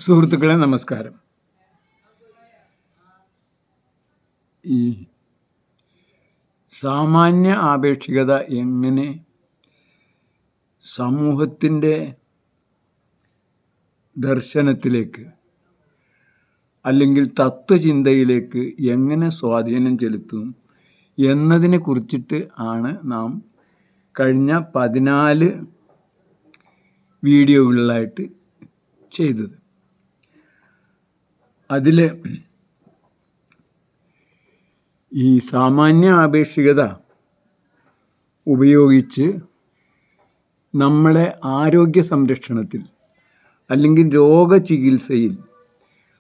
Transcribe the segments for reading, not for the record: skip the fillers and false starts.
സുഹൃത്തുക്കളെ നമസ്കാരം. ഈ സാമാന്യ ആപേക്ഷികത എങ്ങനെ സമൂഹത്തിൻ്റെ ദർശനത്തിലേക്ക് അല്ലെങ്കിൽ തത്വചിന്തയിലേക്ക് എങ്ങനെ സ്വാധീനം ചെലുത്തും എന്നതിനെ കുറിച്ചിട്ട് ആണ് നാം കഴിഞ്ഞ 14 വീഡിയോകളിലായിട്ട് ചെയ്തത്. അതിൽ ഈ സാമാന്യ ആപേക്ഷികത ഉപയോഗിച്ച് നമ്മളെ ആരോഗ്യ സംരക്ഷണത്തിൽ അല്ലെങ്കിൽ രോഗചികിത്സയിൽ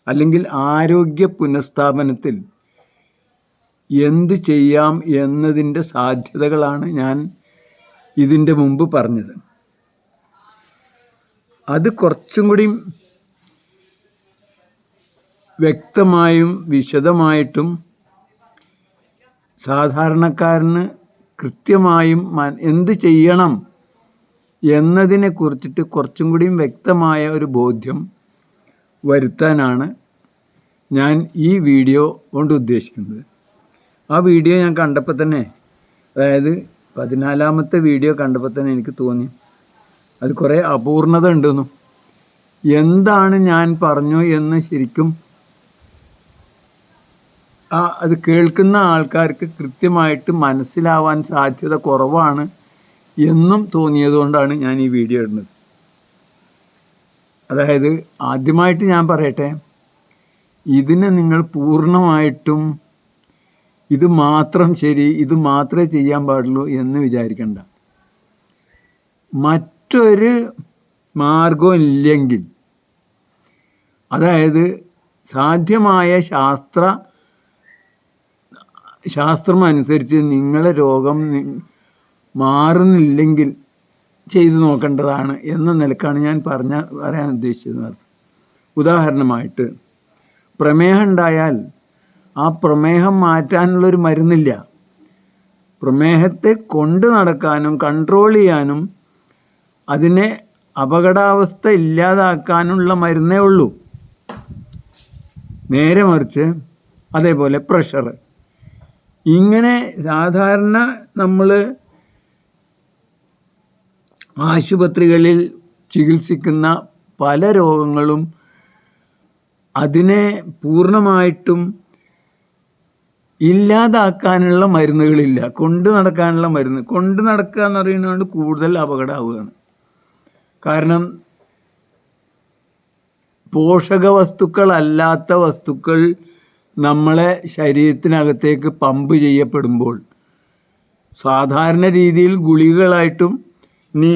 അല്ലെങ്കിൽ ആരോഗ്യ പുനഃസ്ഥാപനത്തിൽ എന്ത് ചെയ്യാം എന്നതിൻ്റെ സാധ്യതകളാണ് ഞാൻ ഇതിൻ്റെ മുമ്പ് പറഞ്ഞത്. അത് കുറച്ചും കൂടി വ്യക്തമായും വിശദമായിട്ടും സാധാരണക്കാരന് കൃത്യമായും എന്ത് ചെയ്യണം എന്നതിനെ കുറിച്ചിട്ട് കുറച്ചും കൂടി വ്യക്തമായ ഒരു ബോധ്യം വരുത്താനാണ് ഞാൻ ഈ വീഡിയോ കൊണ്ട് ഉദ്ദേശിക്കുന്നത്. ആ വീഡിയോ ഞാൻ കണ്ടപ്പോൾ തന്നെ, അതായത് 14ാമത്തെ വീഡിയോ കണ്ടപ്പോൾ തന്നെ എനിക്ക് തോന്നി അത് കുറേ അപൂർണത ഉണ്ടെന്നും എന്താണ് ഞാൻ പറഞ്ഞു എന്ന് ശരിക്കും അത് കേൾക്കുന്ന ആൾക്കാർക്ക് കൃത്യമായിട്ട് മനസ്സിലാവാൻ സാധ്യത കുറവാണ് എന്നും തോന്നിയതുകൊണ്ടാണ് ഞാൻ ഈ വീഡിയോ ഇടുന്നത്. അതായത് ആദ്യമായിട്ട് ഞാൻ പറയട്ടെ, ഇതിനെ നിങ്ങൾ പൂർണ്ണമായിട്ടും ഇത് മാത്രം ശരി, ഇത് മാത്രമേ ചെയ്യാൻ പാടുള്ളൂ എന്ന് വിചാരിക്കണ്ട. മറ്റൊരു മാർഗവും ഇല്ലെങ്കിൽ, അതായത് സാധ്യമായ ശാസ്ത്രം അനുസരിച്ച് നിങ്ങളെ രോഗം മാറുന്നില്ലെങ്കിൽ ചെയ്തു നോക്കേണ്ടതാണ് എന്ന നിലക്കാണ് ഞാൻ പറയാൻ ഉദ്ദേശിച്ചത്. ഉദാഹരണമായിട്ട് പ്രമേഹം ഉണ്ടായാൽ ആ പ്രമേഹം മാറ്റാനുള്ളൊരു മരുന്നില്ല. പ്രമേഹത്തെ കൊണ്ട് നടക്കാനും കൺട്രോൾ ചെയ്യാനും അതിനെ അപകടാവസ്ഥ ഇല്ലാതാക്കാനുള്ള മരുന്നേ ഉള്ളൂ. നേരെ മറിച്ച് അതേപോലെ പ്രഷർ, ഇങ്ങനെ സാധാരണ നമ്മൾ ആശുപത്രികളിൽ ചികിത്സിക്കുന്ന പല രോഗങ്ങളും അതിനെ പൂർണ്ണമായിട്ടും ഇല്ലാതാക്കാനുള്ള മരുന്നുകളില്ല. കൊണ്ട് നടക്കാനുള്ള മരുന്ന്, കൊണ്ട് നടക്കുക എന്ന് പറയുന്നതുകൊണ്ട് കൂടുതൽ അപകടമാവുകയാണ്. കാരണം പോഷകവസ്തുക്കളല്ലാത്ത വസ്തുക്കൾ നമ്മളെ ശരീരത്തിനകത്തേക്ക് പമ്പ് ചെയ്യപ്പെടുമ്പോൾ സാധാരണ രീതിയിൽ ഗുളികകളായിട്ടും, ഇനി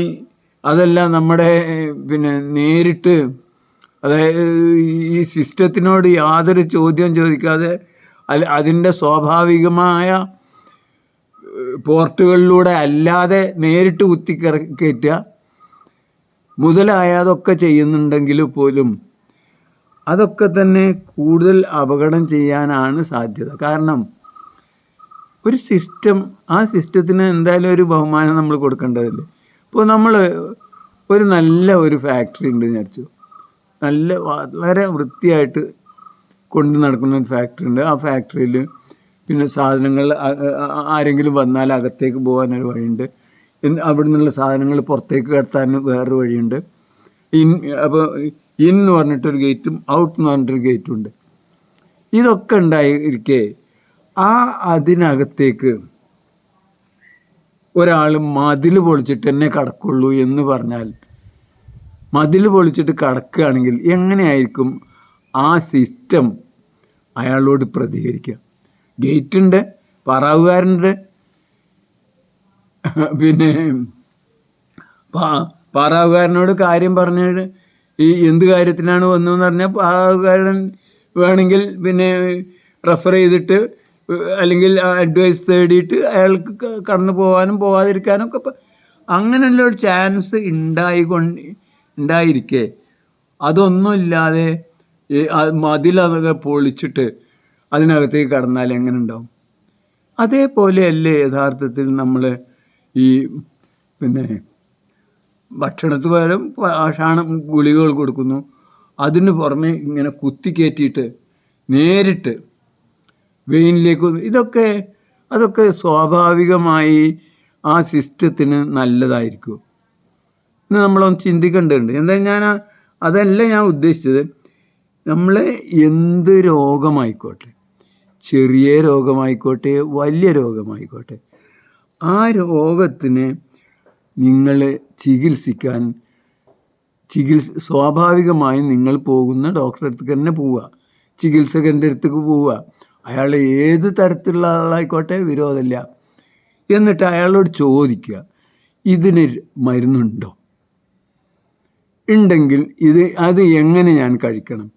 അതല്ല നമ്മുടെ നേരിട്ട്, അതായത് ഈ സിസ്റ്റത്തിനോട് യാതൊരു ചോദ്യം ചോദിക്കാതെ അതിൻ്റെ സ്വാഭാവികമായ പോർട്ടുകളിലൂടെ അല്ലാതെ നേരിട്ട് കുത്തിക്കയറ്റുക മുതലായ അതൊക്കെ ചെയ്യുന്നുണ്ടെങ്കിൽ പോലും അതൊക്കെ തന്നെ കൂടുതൽ അപകടം ചെയ്യാനാണ് സാധ്യത. കാരണം ഒരു സിസ്റ്റം, ആ സിസ്റ്റത്തിന് എന്തായാലും ഒരു ബഹുമാനം നമ്മൾ കൊടുക്കേണ്ടതല്ലേ. ഇപ്പോൾ നമ്മൾ ഒരു നല്ല ഒരു ഫാക്ടറി ഉണ്ട് വിചാരിച്ചു, വളരെ വൃത്തിയായിട്ട് കൊണ്ട് നടക്കുന്ന ഒരു ഫാക്ടറി ഉണ്ട്. ആ ഫാക്ടറിയിൽ സാധനങ്ങൾ ആരെങ്കിലും വന്നാൽ അകത്തേക്ക് പോകാനൊരു വഴിയുണ്ട്, അവിടെ നിന്നുള്ള സാധനങ്ങൾ പുറത്തേക്ക് കടത്താൻ വേറൊരു വഴിയുണ്ട്. അപ്പോൾ ഇൻ എന്ന് പറഞ്ഞിട്ടൊരു ഗേറ്റും ഔട്ട് എന്ന് പറഞ്ഞിട്ടൊരു ഗേറ്റും ഉണ്ട്. ഇതൊക്കെ ഉണ്ടായിരിക്കെ അതിനകത്തേക്ക് ഒരാൾ മതിൽ പൊളിച്ചിട്ട് എന്നെ കടക്കുള്ളൂ എന്ന് പറഞ്ഞാൽ, മതിൽ പൊളിച്ചിട്ട് കടക്കുകയാണെങ്കിൽ എങ്ങനെയായിരിക്കും ആ സിസ്റ്റം അയാളോട് പ്രതികരിക്കുക? ഗേറ്റുണ്ട്, പാറാവുകാരുണ്ട്, പാറാവുകാരനോട് കാര്യം പറഞ്ഞിട്ട് എന്ത് കാര്യത്തിനാണ് വന്നതെന്ന് പറഞ്ഞാൽ പാറാവുകാരൻ വേണമെങ്കിൽ റെഫർ ചെയ്തിട്ട് അല്ലെങ്കിൽ അഡ്വൈസ് തേടിയിട്ട് അയാൾക്ക് കടന്നു പോകാനും പോകാതിരിക്കാനും ഒക്കെ അങ്ങനെയുള്ള ഒരു ചാൻസ് ഉണ്ടായിരിക്കെ അതൊന്നുമില്ലാതെ മതിലതൊക്കെ പൊളിച്ചിട്ട് അതിനകത്തേക്ക് കടന്നാൽ എങ്ങനെ ഉണ്ടാവും? അതേപോലെയല്ലേ യഥാർത്ഥത്തിൽ നമ്മൾ ഈ ഭക്ഷണത്തിന് പകരം ഗുളികകൾ കൊടുക്കുന്നു, അതിന് പുറമെ ഇങ്ങനെ കുത്തി കയറ്റിയിട്ട് നേരിട്ട് വെയിനിലേക്ക് അതൊക്കെ സ്വാഭാവികമായി ആ സിസ്റ്റത്തിന് നല്ലതായിരിക്കും എന്ന് നമ്മളൊന്ന് ചിന്തിക്കേണ്ടതുണ്ട്. അതല്ല ഞാൻ ഉദ്ദേശിച്ചത്. നമ്മളെ എന്ത് രോഗമായിക്കോട്ടെ, ചെറിയ രോഗമായിക്കോട്ടെ, വലിയ രോഗമായിക്കോട്ടെ, ആ രോഗത്തിന് നിങ്ങൾ ചികിത്സിക്കാൻ സ്വാഭാവികമായും നിങ്ങൾ പോകുന്ന ഡോക്ടറെ അടുത്തേക്ക് തന്നെ പോവുക, ചികിത്സകൻ്റെ അടുത്തേക്ക് പോവുക. അയാൾ ഏത് തരത്തിലുള്ള ആളായിക്കോട്ടെ, വിരോധമില്ല. എന്നിട്ട് അയാളോട് ചോദിക്കുക, ഇതിന് മരുന്നുണ്ടോ, ഉണ്ടെങ്കിൽ അത് എങ്ങനെ ഞാൻ കഴിക്കണം,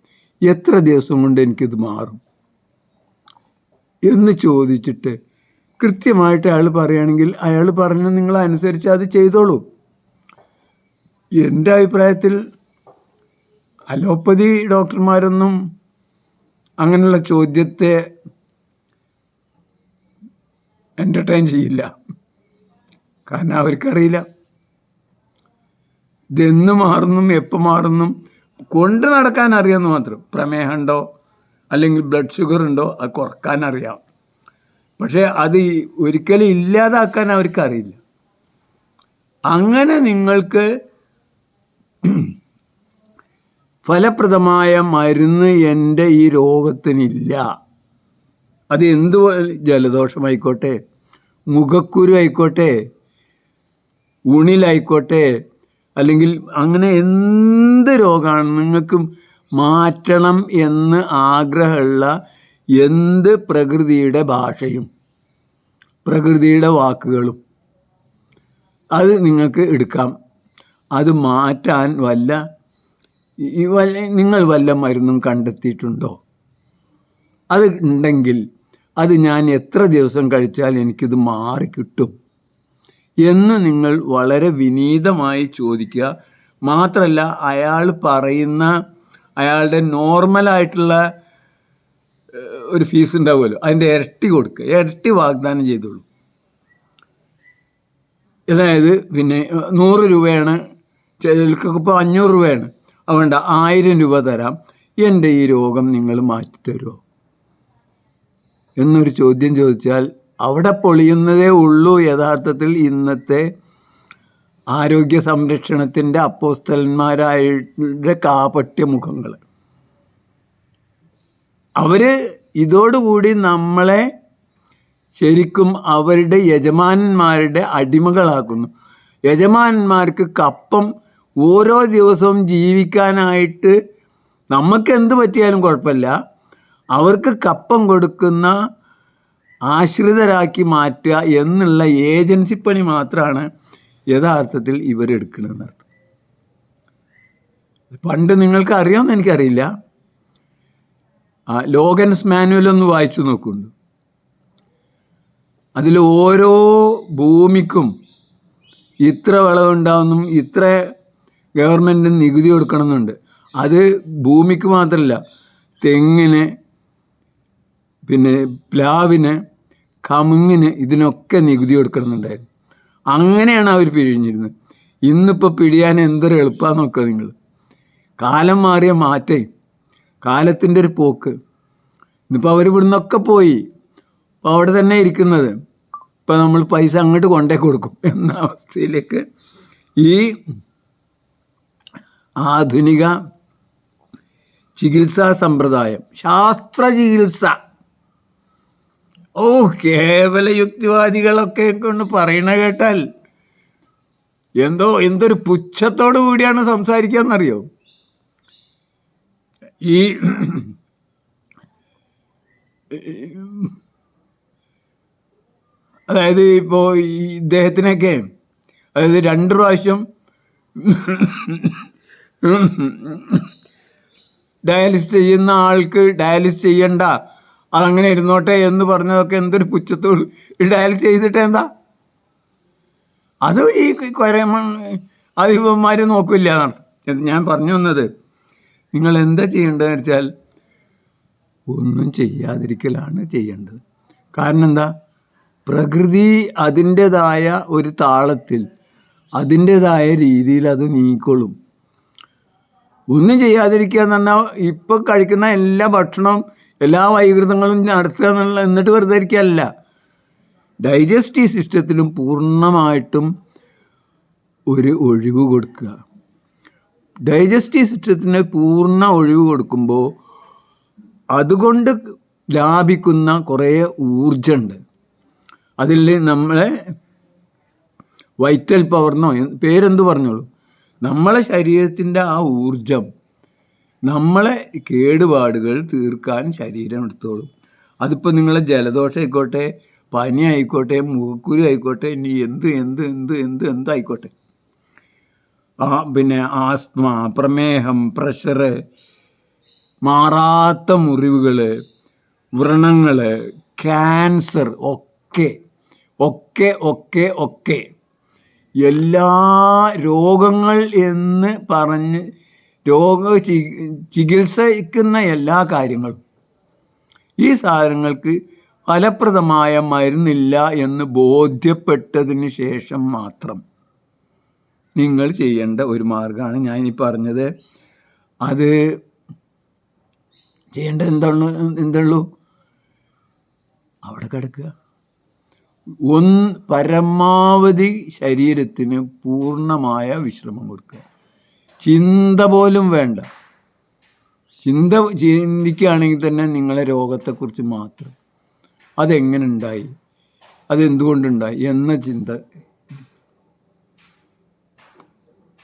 എത്ര ദിവസം കൊണ്ട് എനിക്കിത് മാറും എന്ന് ചോദിച്ചിട്ട് കൃത്യമായിട്ട് അയാൾ പറയുകയാണെങ്കിൽ അയാൾ പറഞ്ഞ നിങ്ങൾ അനുസരിച്ച് അത് ചെയ്തോളൂ. എൻ്റെ അഭിപ്രായത്തിൽ അലോപ്പതി ഡോക്ടർമാരൊന്നും അങ്ങനെയുള്ള ചോദ്യത്തെ എൻ്റർടൈൻ ചെയ്യില്ല. കാരണം അവർക്കറിയില്ല ഇതെന്ന് മാറുന്നും എപ്പോൾ മാറുന്നും കൊണ്ട് നടക്കാൻ അറിയാമെന്ന് മാത്രം. പ്രമേഹമുണ്ടോ അല്ലെങ്കിൽ ബ്ലഡ് ഷുഗർ ഉണ്ടോ അത് കുറക്കാൻ അറിയാം, പക്ഷേ അത് ഒരിക്കലും ഇല്ലാതാക്കാൻ അവർക്കറിയില്ല. അങ്ങനെ നിങ്ങൾക്ക് ഫലപ്രദമായ മരുന്ന് എൻ്റെ ഈ രോഗത്തിനില്ല. അത് എന്ത് ജലദോഷമായിക്കോട്ടെ, മുഖക്കുരു ആയിക്കോട്ടെ, ഉണിലായിക്കോട്ടെ, അല്ലെങ്കിൽ അങ്ങനെ എന്ത് രോഗമാണ് നിങ്ങൾക്ക് മാറ്റണം എന്ന് ആഗ്രഹമുള്ള എന്ത് പ്രകൃതിയുടെ ഭാഷയും പ്രകൃതിയുടെ വാക്കുകളും അത് നിങ്ങൾക്ക് എടുക്കാം. അത് മാറ്റാൻ നിങ്ങൾ വല്ല മരുന്നും കണ്ടെത്തിയിട്ടുണ്ടോ? അത് ഉണ്ടെങ്കിൽ അത് ഞാൻ എത്ര ദിവസം കഴിച്ചാൽ എനിക്കിത് മാറിക്കിട്ടും എന്ന് നിങ്ങൾ വളരെ വിനീതമായി ചോദിക്കുക. മാത്രമല്ല, അയാൾ പറയുന്ന അയാളുടെ നോർമലായിട്ടുള്ള ഒരു ഫീസ് ഉണ്ടാവുമല്ലോ, അതിൻ്റെ ഇരട്ടി കൊടുക്കുക, ഇരട്ടി വാഗ്ദാനം ചെയ്തോളൂ. അതായത് പിന്നെ 100 രൂപയാണ്, ചിലർക്കൊക്കെ ഇപ്പോൾ 500 രൂപയാണ്, അതുകൊണ്ട് 1000 രൂപ തരാം, എൻ്റെ ഈ രോഗം നിങ്ങൾ മാറ്റിത്തരുമോ എന്നൊരു ചോദ്യം ചോദിച്ചാൽ അവിടെ പൊളിയുന്നതേ ഉള്ളൂ യഥാർത്ഥത്തിൽ ഇന്നത്തെ ആരോഗ്യ സംരക്ഷണത്തിൻ്റെ അപ്പോസ്തലന്മാരായ കാപട്യ മുഖങ്ങൾ. അവർ ഇതോടുകൂടി നമ്മളെ ശരിക്കും അവരുടെ യജമാനന്മാരുടെ അടിമകളാക്കുന്നു. യജമാനന്മാർക്ക് കപ്പം ഓരോ ദിവസവും ജീവിക്കാനായിട്ട് നമുക്ക് എന്ത് പറ്റിയാലും കുഴപ്പമില്ല, അവർക്ക് കപ്പം കൊടുക്കുന്ന ആശ്രിതരാക്കി മാറ്റുക എന്നുള്ള ഏജൻസി പണി മാത്രമാണ് യഥാർത്ഥത്തിൽ ഇവരെടുക്കണമെന്ന് അർത്ഥം. പണ്ട് നിങ്ങൾക്ക് അറിയാമെന്ന് എനിക്കറിയില്ല, ലോഗൻസ് മാനുവൽ ഒന്ന് വായിച്ചു നോക്കുന്നുണ്ട്. അതിൽ ഓരോ ഭൂമിക്കും ഇത്ര വിളവുണ്ടാവുന്നും ഇത്ര ഗവൺമെൻറ് നികുതി കൊടുക്കണമെന്നുണ്ട്. അത് ഭൂമിക്ക് മാത്രമല്ല, തെങ്ങിന്, പിന്നെ പ്ലാവിന്, കമുങ്ങിന്, ഇതിനൊക്കെ നികുതി കൊടുക്കണമെന്നുണ്ടായിരുന്നു. അങ്ങനെയാണ് അവർ പിഴിഞ്ഞിരുന്നത്. ഇന്നിപ്പോൾ പിഴിയാൻ എന്തൊരു എളുപ്പമാണെന്ന് നോക്കുക നിങ്ങൾ. കാലം മാറിയ മാറ്റേ, കാലത്തിൻ്റെ ഒരു പോക്ക്. ഇന്നിപ്പോൾ അവർ ഇവിടുന്നൊക്കെ പോയി, അപ്പോൾ അവിടെ തന്നെ ഇരിക്കുന്നത്. ഇപ്പം നമ്മൾ പൈസ അങ്ങോട്ട് കൊണ്ടേ കൊടുക്കും എന്ന അവസ്ഥയിലേക്ക് ഈ ആധുനിക ചികിത്സാ സമ്പ്രദായം, ശാസ്ത്ര ചികിത്സ, കേവല യുക്തിവാദികളൊക്കെ കൊണ്ട് പറയണ കേട്ടാൽ എന്തൊരു പുച്ഛത്തോടു കൂടിയാണ് സംസാരിക്കാന്നറിയോ. ഈ അതായത് ഇപ്പോൾ ഈ ഇദ്ദേഹത്തിനൊക്കെ, അതായത് 2 പ്രാവശ്യം ഡയാലിസിസ് ചെയ്യുന്ന ആൾക്ക് ഡയാലിസിസ് ചെയ്യണ്ട, അതങ്ങനെ ഇരുന്നോട്ടെ എന്ന് പറഞ്ഞതൊക്കെ എന്തൊരു പുച്ഛത്തോട്. ഡയാലിസിസ് ചെയ്തിട്ട് എന്താ, അത് ഈ ഇവന്മാർ നോക്കില്ല എന്നർത്ഥം. ഞാൻ പറഞ്ഞു വന്നത്, നിങ്ങൾ എന്താ ചെയ്യേണ്ടതെന്ന് വെച്ചാൽ ഒന്നും ചെയ്യാതിരിക്കലാണ് ചെയ്യേണ്ടത്. കാരണം എന്താ, പ്രകൃതി അതിൻ്റേതായ ഒരു താളത്തിൽ അതിൻ്റേതായ രീതിയിൽ അത് നീങ്ങിക്കൊള്ളും. ഒന്നും ചെയ്യാതിരിക്കുക എന്ന് പറഞ്ഞാൽ ഇപ്പം കഴിക്കുന്ന എല്ലാ ഭക്ഷണവും എല്ലാ വൈകൃതങ്ങളും നടത്തുക എന്നുള്ള, എന്നിട്ട് വെറുതെ ഇരിക്കുകയല്ല. ഡൈജസ്റ്റീവ് സിസ്റ്റത്തിലും പൂർണ്ണമായിട്ടും ഒരു ഒഴിവ് കൊടുക്കുക. ഡൈജസ്റ്റീവ് സിസ്റ്റത്തിന് പൂർണ്ണ ഒഴിവ് കൊടുക്കുമ്പോൾ അതുകൊണ്ട് ലാഭിക്കുന്ന കുറേ ഊർജമുണ്ട്. അതിൽ നമ്മളെ വൈറ്റൽ പവർന്നോ പേരെന്ത് പറഞ്ഞോളൂ, നമ്മളെ ശരീരത്തിൻ്റെ ആ ഊർജം നമ്മളെ കേടുപാടുകൾ തീർക്കാൻ ശരീരം എടുത്തോളും. അതിപ്പോൾ നിങ്ങളെ ജലദോഷം ആയിക്കോട്ടെ, പനി ആയിക്കോട്ടെ, മുഖക്കുരു ആയിക്കോട്ടെ, ഇനി എന്തായിക്കോട്ടെ, പിന്നെ ആസ്മ, പ്രമേഹം, പ്രഷറ്, മാറാത്ത മുറിവുകൾ, വ്രണങ്ങൾ, ക്യാൻസർ ഒക്കെ ഒക്കെ ഒക്കെ ഒക്കെ എല്ലാ രോഗങ്ങൾ എന്ന് പറഞ്ഞ് ചികിത്സിക്കുന്ന എല്ലാ കാര്യങ്ങളും ഈ സാധനങ്ങൾക്ക് ഫലപ്രദമായ മരുന്നില്ല എന്ന് ബോധ്യപ്പെട്ടതിന് ശേഷം മാത്രം നിങ്ങൾ ചെയ്യേണ്ട ഒരു മാർഗ്ഗമാണ് ഞാൻ ഈ പറഞ്ഞത്. അത് ചെയ്യേണ്ടത് എന്തുള്ളൂ, അവിടെ കിടക്കുക. പരമാവധി ശരീരത്തിന് പൂർണ്ണമായ വിശ്രമം കൊടുക്കുക. ചിന്ത പോലും വേണ്ട. ചിന്തിക്കുകയാണെങ്കിൽ തന്നെ നിങ്ങളെ രോഗത്തെക്കുറിച്ച് മാത്രം, അതെങ്ങനെ ഉണ്ടായി, അതെന്തുകൊണ്ടുണ്ടായി എന്ന ചിന്ത.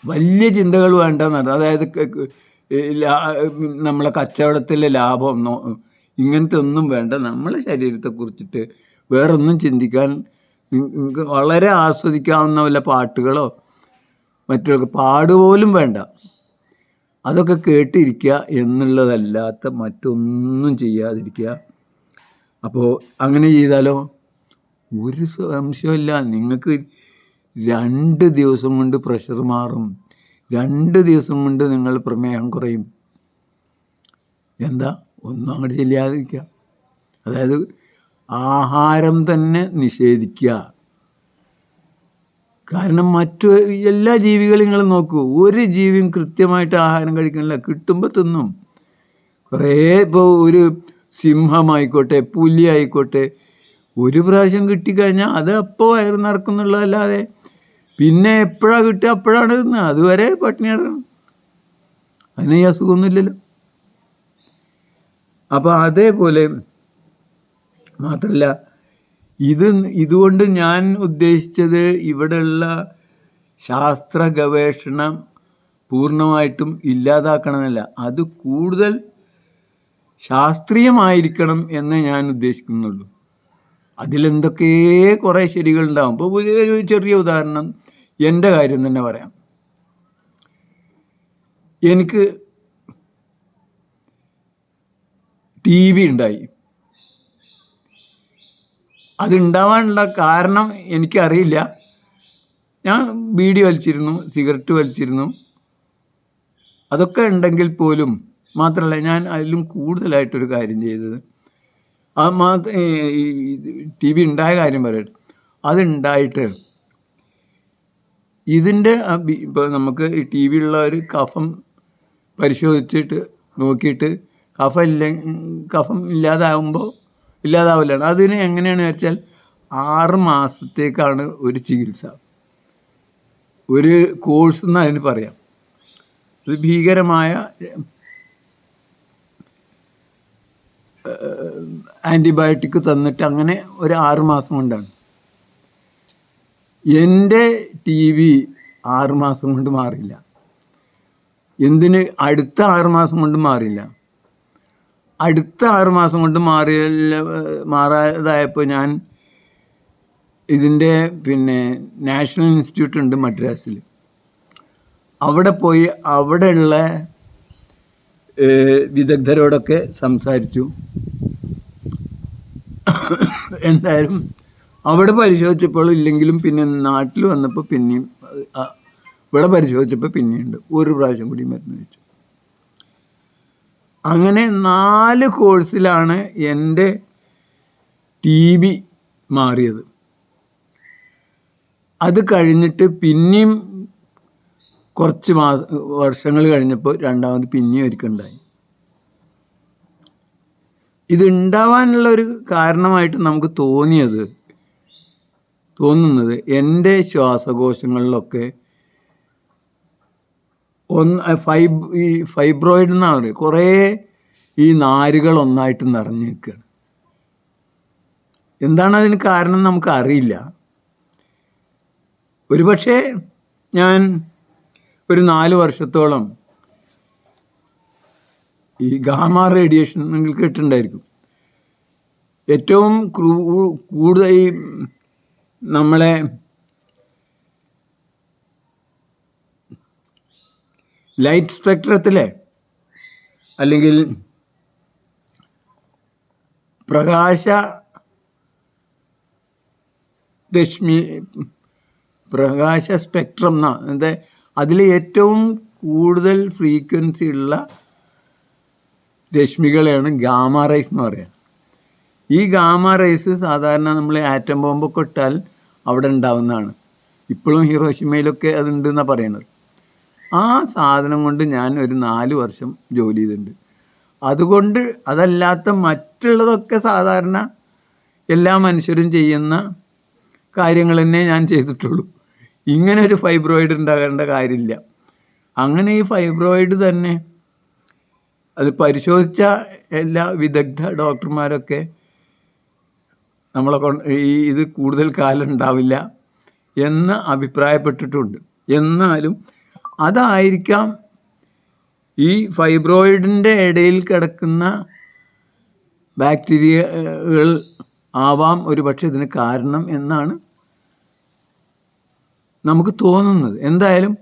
വലിയ ചിന്തകൾ വേണ്ടെന്നാണ്. അതായത് നമ്മളെ കച്ചവടത്തിലെ ലാഭം ഇങ്ങനത്തെ ഒന്നും വേണ്ട. നമ്മളെ ശരീരത്തെക്കുറിച്ചിട്ട് വേറൊന്നും ചിന്തിക്കാൻ, നിങ്ങൾക്ക് വളരെ ആസ്വദിക്കാവുന്ന വല്ല പാട്ടുകളോ മറ്റൊക്കെ പാടുപോലും വേണ്ട. അതൊക്കെ കേട്ടിരിക്കുക എന്നുള്ളതല്ലാത്ത മറ്റൊന്നും ചെയ്യാതിരിക്കുക. അപ്പോൾ അങ്ങനെ ചെയ്താലോ ഒരു സംശയമില്ല, നിങ്ങൾക്ക് 2 ദിവസം കൊണ്ട് പ്രഷർ മാറും. 2 ദിവസം കൊണ്ട് നിങ്ങൾ പ്രമേഹം കുറയും. എന്താ, ഒന്നും അങ്ങോട്ട് ചെയ്യാതിരിക്കുക. അതായത് ആഹാരം തന്നെ നിഷേധിക്കുക. കാരണം മറ്റു എല്ലാ ജീവികളും നിങ്ങൾ നോക്കൂ, ഒരു ജീവിയും കൃത്യമായിട്ട് ആഹാരം കഴിക്കണില്ല. കിട്ടുമ്പോൾ തിന്നും. കുറേ ഇപ്പോൾ ഒരു സിംഹമായിക്കോട്ടെ, പുലി ആയിക്കോട്ടെ, ഒരു പ്രാവശ്യം കിട്ടിക്കഴിഞ്ഞാൽ അത് അപ്പോൾ വയറ് നിറക്കുന്നുള്ളതല്ലാതെ പിന്നെ എപ്പോഴാണ് കിട്ടുക അപ്പോഴാണ് തിന്നുക. അതുവരെ പട്ടിണി കിടക്കണം. അതിന് ഈ അസുഖമൊന്നുമില്ലല്ലോ. അപ്പോൾ അതേപോലെ മാത്രമല്ല, ഇതുകൊണ്ട് ഞാൻ ഉദ്ദേശിച്ചത് ഇവിടെയുള്ള ശാസ്ത്ര ഗവേഷണം പൂർണ്ണമായിട്ടും ഇല്ലാതാക്കണമെന്നല്ല, അത് കൂടുതൽ ശാസ്ത്രീയമായിരിക്കണം എന്നേ ഞാൻ ഉദ്ദേശിക്കുന്നുള്ളൂ. അതിലെന്തൊക്കെ കുറേ ശരികളുണ്ടാവും. ഇപ്പോൾ ഒരു ചെറിയ ഉദാഹരണം എൻ്റെ കാര്യം തന്നെ പറയാം. എനിക്ക് TV ഉണ്ടായി. അതുണ്ടാവാനുള്ള കാരണം എനിക്കറിയില്ല. ഞാൻ ബീഡി വലിച്ചിരുന്നു, സിഗരറ്റ് വലിച്ചിരുന്നു. അതൊക്കെ ഉണ്ടെങ്കിൽ പോലും മാത്രമല്ല, ഞാൻ അതിലും കൂടുതലായിട്ടൊരു കാര്യം ചെയ്തത്, TV ഉണ്ടായ കാര്യം പറയട്ടെ. അതുണ്ടായിട്ട് ഇതിൻ്റെ ഇപ്പോൾ നമുക്ക് ഈ TV ഉള്ള ഒരു കഫം പരിശോധിച്ചിട്ട് നോക്കിയിട്ട് കഫം ഇല്ലാതാവില്ലാണ്. അതിന് എങ്ങനെയാണ് വെച്ചാൽ 6 മാസത്തേക്കാണ് ഒരു ചികിത്സ, ഒരു കോഴ്സ് എന്ന് അതിന് പറയാം. ഇത് ഭീകരമായ ആൻറ്റിബയോട്ടിക് തന്നിട്ട് അങ്ങനെ ഒരു 6 മാസം കൊണ്ടാണ്. എൻ്റെ TV 6 മാസം കൊണ്ട് മാറില്ല. എന്തിന് അടുത്ത 6 മാസം കൊണ്ട് മാറില്ല. അടുത്ത 6 മാസം കൊണ്ട് മാറാതായപ്പോൾ ഞാൻ ഇതിൻ്റെ നാഷണൽ ഇൻസ്റ്റിറ്റ്യൂട്ട് ഉണ്ട് മദ്രാസിൽ, അവിടെ പോയി അവിടെയുള്ള വിദഗ്ധരോടൊക്കെ സംസാരിച്ചു. എന്തായാലും അവിടെ പരിശോധിച്ചപ്പോൾ ഇല്ലെങ്കിലും പിന്നെ നാട്ടിൽ വന്നപ്പോൾ പിന്നെയും ഇവിടെ പരിശോധിച്ചപ്പോൾ പിന്നെയുണ്ട്. ഒരു പ്രാവശ്യം കൂടി മരുന്ന് വെച്ചു. അങ്ങനെ 4 കോഴ്സിലാണ് എൻ്റെ TB മാറിയത്. അത് കഴിഞ്ഞിട്ട് പിന്നെയും കുറച്ച് വർഷങ്ങൾ കഴിഞ്ഞപ്പോൾ രണ്ടാമത് പിന്നെയും ഒരിക്കലുണ്ടായി. ഇത് ഉണ്ടാവാനുള്ള ഒരു കാരണമായിട്ട് നമുക്ക് തോന്നുന്നത് എൻ്റെ ശ്വാസകോശങ്ങളിലൊക്കെ ഈ ഫൈബ്രോയിഡ് എന്നാണ് പറയുക, കുറേ ഈ നാരുകൾ ഒന്നായിട്ട് നിറഞ്ഞു നിൽക്കുകയാണ്. എന്താണ് അതിന് കാരണം നമുക്കറിയില്ല. ഒരുപക്ഷെ ഞാൻ ഒരു 4 വർഷത്തോളം ഈ ഗാമ റേഡിയേഷൻ നിങ്ങൾ കേട്ടിട്ടുണ്ടായിരിക്കും. ഏറ്റവും കൂടുതൽ ഈ നമ്മളെ ലൈറ്റ് സ്പെക്ട്രത്തിലെ അല്ലെങ്കിൽ പ്രകാശ സ്പെക്ട്രം എന്നാ അതിൽ ഏറ്റവും കൂടുതൽ ഫ്രീക്വൻസി ഉള്ള രശ്മികളെയാണ് ഗാമ റൈസ് എന്ന് പറയുക. ഈ ഗാമ റൈസ് സാധാരണ നമ്മൾ ആറ്റം ബോംബൊക്കെ ഇട്ടാൽ അവിടെ ഉണ്ടാവുന്നതാണ്. ഇപ്പോഴും ഹിറോഷിമയിലൊക്കെ അതുണ്ടെന്നാണ് പറയുന്നത്. ആ സാധനം കൊണ്ട് ഞാൻ ഒരു 4 വർഷം ജോലി ചെയ്തിട്ടുണ്ട്. അതുകൊണ്ട് അതല്ലാത്ത മറ്റുള്ളതൊക്കെ സാധാരണ എല്ലാ മനുഷ്യരും ചെയ്യുന്ന കാര്യങ്ങൾ തന്നെ ഞാൻ ചെയ്തിട്ടുള്ളൂ. ഇങ്ങനെ ഒരു ഫൈബ്രോയിഡ് ഉണ്ടാകേണ്ട കാര്യമില്ല. അങ്ങനെ ഈ ഫൈബ്രോയിഡ് തന്നെ അത് പരിശോധിച്ച എല്ലാ വിദഗ്ധ ഡോക്ടർമാരൊക്കെ നമ്മളെ ഇത് കൂടുതൽ കാലം ഉണ്ടാവില്ല എന്ന് അഭിപ്രായപ്പെട്ടിട്ടുണ്ട്. എന്നാലും അതായിരിക്കാം ഈ ഫൈബ്രോയിഡിൻ്റെ ഇടയിൽ കിടക്കുന്ന ബാക്ടീരിയകൾ ആവാം ഒരു പക്ഷേ ഇതിന് കാരണം എന്നാണ് നമുക്ക് തോന്നുന്നത്. എന്തായാലും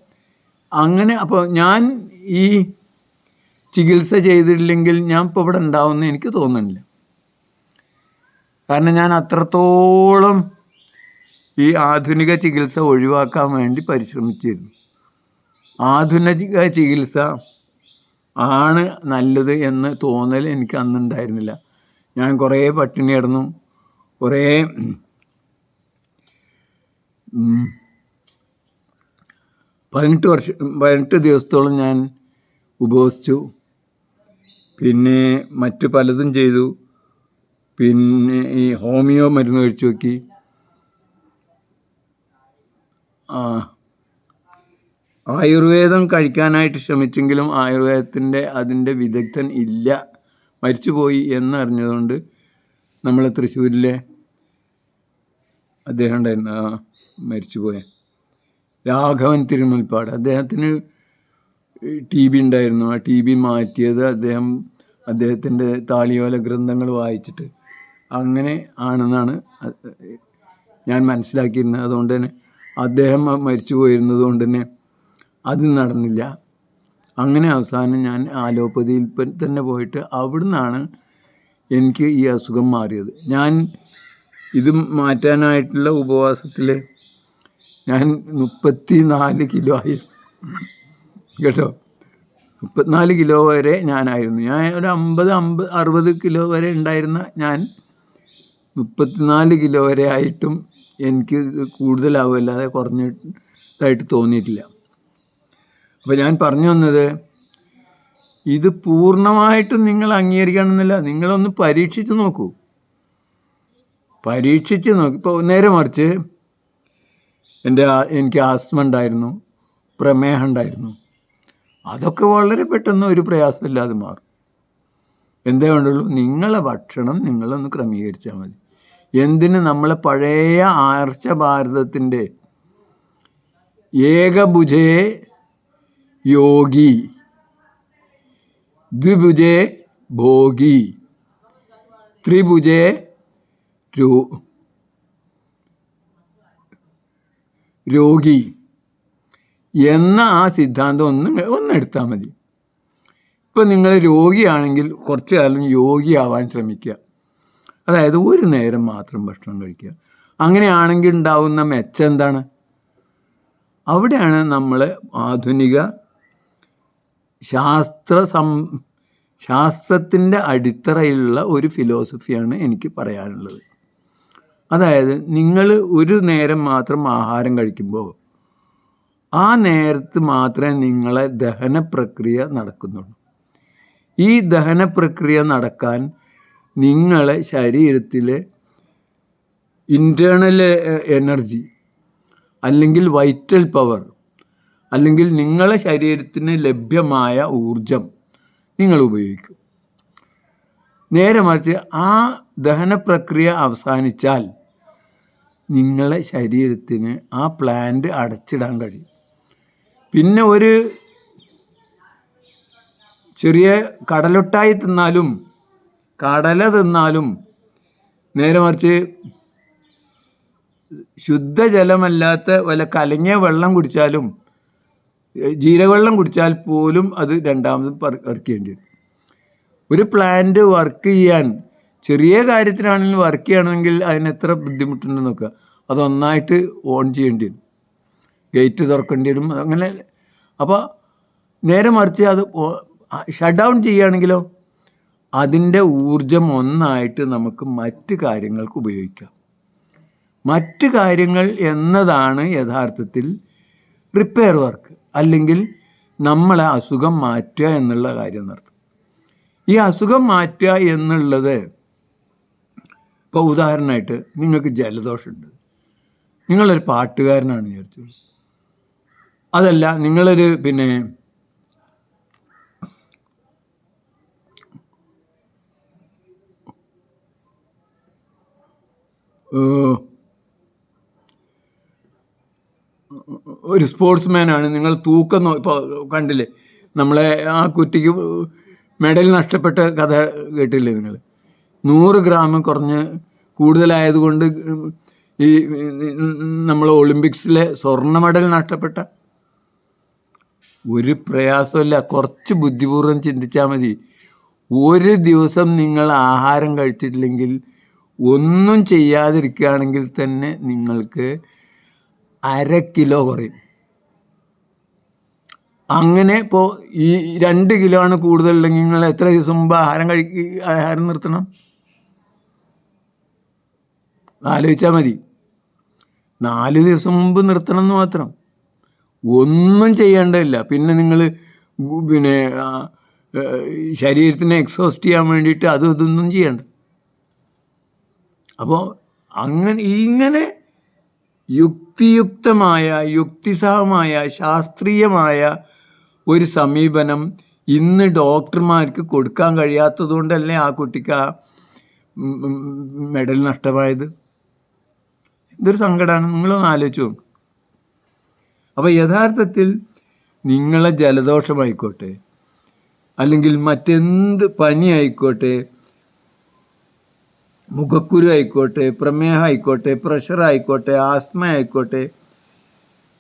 അങ്ങനെ അപ്പോൾ ഞാൻ ഈ ചികിത്സ ചെയ്തില്ലെങ്കിൽ ഞാൻ ഇപ്പോൾ ഇവിടെ ഉണ്ടാവുമെന്ന് എനിക്ക് തോന്നുന്നില്ല. കാരണം ഞാൻ അത്രത്തോളം ഈ ആധുനിക ചികിത്സ ഒഴിവാക്കാൻ വേണ്ടി പരിശ്രമിച്ചിരുന്നു. ആധുനിക ചികിത്സ ആണ് നല്ലത് എന്ന് തോന്നൽ എനിക്ക് അന്നുണ്ടായിരുന്നില്ല. ഞാൻ കുറേ പട്ടിണി കിടന്നു, കുറേ 18 ദിവസത്തോളം ഞാൻ ഉപവസിച്ചു. പിന്നെ മറ്റു പലതും ചെയ്തു. പിന്നെ ഈ ഹോമിയോ മരുന്ന് കഴിച്ചു നോക്കി. ആയുർവേദം കഴിക്കാനായിട്ട് ശ്രമിച്ചെങ്കിലും അതിൻ്റെ വിദഗ്ധൻ ഇല്ല, മരിച്ചുപോയി എന്നറിഞ്ഞതുകൊണ്ട് നമ്മൾ തൃശ്ശൂരിലെ അദ്ദേഹം ഉണ്ടായിരുന്നു, മരിച്ചുപോയ രാഘവൻ തിരുമുൽപ്പാട്, അദ്ദേഹത്തിന് TB ഉണ്ടായിരുന്നു. ആ TB മാറ്റിയത് അദ്ദേഹത്തിൻ്റെ താളിയോല ഗ്രന്ഥങ്ങൾ വായിച്ചിട്ട് അങ്ങനെ ആണെന്നാണ് ഞാൻ മനസ്സിലാക്കിയിരുന്നത്. അതുകൊണ്ട് തന്നെ അദ്ദേഹം മരിച്ചു പോയിരുന്നത് കൊണ്ട് തന്നെ അത് നടന്നില്ല. അങ്ങനെ അവസാനം ഞാൻ ആലോപ്പതിയിൽ തന്നെ പോയിട്ട് അവിടുന്നാണ് എനിക്ക് ഈ അസുഖം മാറിയത്. ഞാൻ ഇത് മാറ്റാനായിട്ടുള്ള ഉപവാസത്തിൽ ഞാൻ 34 കിലോ ആയിരുന്നു കേട്ടോ. 34 കിലോ വരെ ഞാനായിരുന്നു. ഞാൻ ഒരു 50-60 കിലോ വരെ ഉണ്ടായിരുന്ന ഞാൻ 34 കിലോ വരെ ആയിട്ടും എനിക്ക് കൂടുതലാവുമല്ലാതെ കുറഞ്ഞതായിട്ട് തോന്നിയിട്ടില്ല. അപ്പോൾ ഞാൻ പറഞ്ഞു വന്നത്, ഇത് പൂർണ്ണമായിട്ടും നിങ്ങൾ അംഗീകരിക്കണമെന്നില്ല. നിങ്ങളൊന്ന് പരീക്ഷിച്ച് നോക്കൂ. ഇപ്പോൾ നേരെ മറിച്ച് എനിക്ക് ആസ്മ ഉണ്ടായിരുന്നു, പ്രമേഹം ഉണ്ടായിരുന്നു. അതൊക്കെ വളരെ പെട്ടെന്ന് ഒരു പ്രയാസമില്ലാതെ മാറും. എന്തേ വേണ്ടുള്ളൂ, നിങ്ങളെ ഭക്ഷണം നിങ്ങളൊന്ന് ക്രമീകരിച്ചാൽ മതി. എന്തിന് നമ്മളെ പഴയ ആർഷ ഭാരതത്തിൻ്റെ ഏകഭുജേ യോഗി, ദ്വിഭുജേ ഭോഗി, ത്രിഭുജേ രോഗി എന്ന ആ സിദ്ധാന്തം ഒന്നെടുത്താൽ മതി. ഇപ്പം നിങ്ങൾ രോഗിയാണെങ്കിൽ കുറച്ച് കാലം യോഗിയാവാൻ ശ്രമിക്കുക. അതായത് ഒരു നേരം മാത്രം ഭക്ഷണം കഴിക്കുക. അങ്ങനെയാണെങ്കിൽ ഉണ്ടാവുന്ന മെച്ചം എന്താണ്? അവിടെയാണ് നമ്മൾ ആധുനിക ശാസ്ത്രത്തിൻ്റെ അടിത്തറയിലുള്ള ഒരു ഫിലോസഫിയാണ് എനിക്ക് പറയാനുള്ളത്. അതായത് നിങ്ങൾ ഒരു നേരം മാത്രം ആഹാരം കഴിക്കുമ്പോൾ ആ നേരത്ത് മാത്രമേ നിങ്ങളെ ദഹന പ്രക്രിയ നടക്കുന്നുള്ളൂ. ഈ ദഹന പ്രക്രിയ നടക്കാൻ നിങ്ങളെ ശരീരത്തിലെ ഇൻറ്റേർണൽ എനർജി അല്ലെങ്കിൽ വൈറ്റൽ പവർ അല്ലെങ്കിൽ നിങ്ങളെ ശരീരത്തിന് ലഭ്യമായ ഊർജം നിങ്ങൾ ഉപയോഗിക്കും. നേരെ മറിച്ച് ആ ദഹന പ്രക്രിയ അവസാനിച്ചാൽ നിങ്ങളെ ശരീരത്തിന് ആ പ്ലാന്റ് അടച്ചിടാൻ കഴിയും. പിന്നെ ഒരു ചെറിയ കടലൊട്ടായി തിന്നാലും കടല തിന്നാലും നേരെ മറിച്ച് ശുദ്ധജലമല്ലാത്ത വല്ല കലങ്ങിയ വെള്ളം കുടിച്ചാലും ജീരകവെള്ളം കുടിച്ചാൽ പോലും അത് രണ്ടാമതും ഇറക്കേണ്ടി വരും. ഒരു പ്ലാന്റ് വർക്ക് ചെയ്യാൻ ചെറിയ കാര്യത്തിനാണെങ്കിലും വർക്ക് ചെയ്യണമെങ്കിൽ അതിന് എത്ര ബുദ്ധിമുട്ടുണ്ടെന്ന് നോക്കുക. അതൊന്നായിട്ട് ഓൺ ചെയ്യേണ്ടി വരും, ഗേറ്റ് തുറക്കേണ്ടി വരും, അങ്ങനെ. അപ്പോൾ നേരെ മറിച്ച് അത് ഷട്ട് ഡൗൺ ചെയ്യുകയാണെങ്കിലോ അതിൻ്റെ ഊർജം ഒന്നായിട്ട് നമുക്ക് മറ്റ് കാര്യങ്ങൾക്ക് ഉപയോഗിക്കാം. മറ്റ് കാര്യങ്ങൾ എന്നതാണ് യഥാർത്ഥത്തിൽ റിപ്പയർ വർക്ക്, അല്ലെങ്കിൽ നമ്മളെ അസുഖം മാറ്റുക എന്നുള്ള കാര്യം നടത്തും. ഈ അസുഖം മാറ്റുക എന്നുള്ളത്, ഇപ്പോൾ ഉദാഹരണമായിട്ട് നിങ്ങൾക്ക് ജലദോഷമുണ്ട്, നിങ്ങളൊരു പാട്ടുകാരനാണ് വിചാരിച്ചു. അതല്ല, നിങ്ങളൊരു ഒരു സ്പോർട്സ്മാനാണ്, നിങ്ങൾ തൂക്കം ഇപ്പോൾ കണ്ടില്ലേ, നമ്മളെ ആ കുട്ടിക്ക് മെഡൽ നഷ്ടപ്പെട്ട കഥ കേട്ടില്ലേ നിങ്ങൾ? 100 ഗ്രാം കുറഞ്ഞ് കൂടുതലായതുകൊണ്ട് ഈ നമ്മൾ ഒളിമ്പിക്സിലെ സ്വർണ്ണ മെഡൽ നഷ്ടപ്പെട്ട ഒരു പ്രയാസമില്ല. കുറച്ച് ബുദ്ധിപൂർവ്വം ചിന്തിച്ചാൽ മതി. ഒരു ദിവസം നിങ്ങൾ ആഹാരം കഴിച്ചിട്ടില്ലെങ്കിൽ, ഒന്നും ചെയ്യാതിരിക്കുകയാണെങ്കിൽ തന്നെ നിങ്ങൾക്ക് 1/2 കിലോ കുറയും. അങ്ങനെ ഇപ്പോൾ ഈ 2 കിലോ ആണ് കൂടുതലുണ്ടെങ്കിൽ നിങ്ങൾ എത്ര ദിവസം മുമ്പ് ആഹാരം നിർത്തണം? ആലോചിച്ചാൽ മതി. 4 ദിവസം മുമ്പ് നിർത്തണം എന്ന് മാത്രം. ഒന്നും ചെയ്യേണ്ടതില്ല. പിന്നെ നിങ്ങൾ ശരീരത്തിനെ എക്സോസ്റ്റ് ചെയ്യാൻ വേണ്ടിയിട്ട് ഇതൊന്നും ചെയ്യണ്ട. അപ്പോൾ ഇങ്ങനെ യുക്തിയുക്തമായ, യുക്തിസഹമായ, ശാസ്ത്രീയമായ ഒരു സമീപനം ഇന്ന് ഡോക്ടർമാർക്ക് കൊടുക്കാൻ കഴിയാത്തത് കൊണ്ടല്ലേ ആ കുട്ടിക്ക് ആ മെഡൽ നഷ്ടമായത്. എന്തൊരു സങ്കടമാണ്, നിങ്ങളൊന്ന് ആലോചിച്ച് നോക്കും. അപ്പോൾ യഥാർത്ഥത്തിൽ നിങ്ങളെ ജലദോഷമായിക്കോട്ടെ, അല്ലെങ്കിൽ മറ്റെന്ത് പനി ആയിക്കോട്ടെ, മുഖക്കുരു ആയിക്കോട്ടെ, പ്രമേഹം ആയിക്കോട്ടെ, പ്രഷർ ആയിക്കോട്ടെ, ആസ്മ ആയിക്കോട്ടെ,